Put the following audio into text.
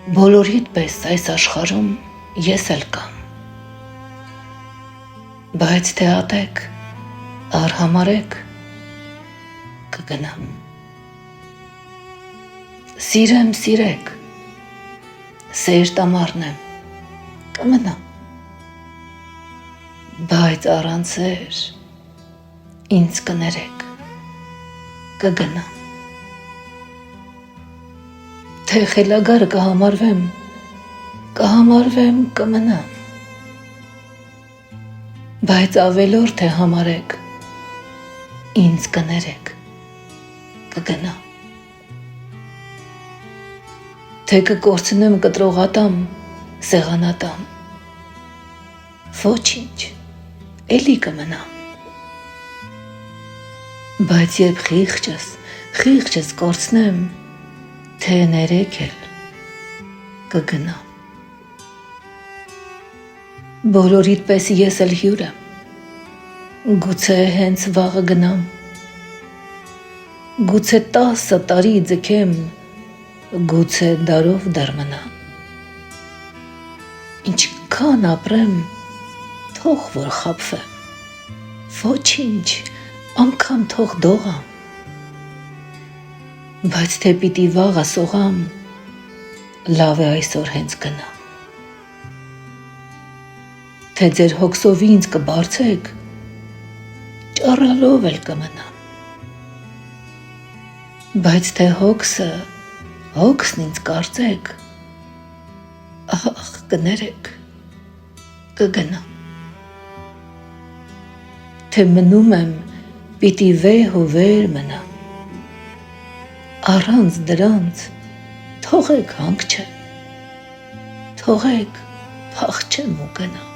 Բոլորիդ պես այս աշխարհում ես էլ կամ, բայց թե ատեք, արհամարեք, կգնամ։ Սիրեմ սիրեք, սեր տամարնեմ, կմնամ, բայց առանց սեր ինձ կներեք, կգնամ։ Թե խելագարը կհամարվեմ, կմնամ, բայց ավելորդ թե համարեք, ինձ կներեք, կգնամ։ Թե կկորցնեմ կտրողատամ, սեղանատամ, ոչինչ, էլի կմնամ։ Բայց երբ խիղճս կորցնեմ, թե ներեք էլ, կգնամ։ Բոլորիդ պես ես էլ հյուր եմ, գուցե հենց վաղը գնամ, գուցե 10 տարի ձգեմ, գուցե դարով դեռ մնամ։ Ինչքան ապրեմ, թող որ խաբվեմ, ոչինչ, անգամ թող դողամ, բայց թե պիտի վաղը սողամ, լավ է այսօր հենց գնամ։ Թե ձեր հոգսով ինձ կբարձեք, ճառալով էլ կմնամ, բայց թե հոգսն ինձ կարծեք, ախ կներեք, կգնամ։ Թե մնում եմ, պիտի վեհ ու վեր մնամ, առանց դրանց թողեք հանգչեմ, թողեք փախչեմ ու գնամ։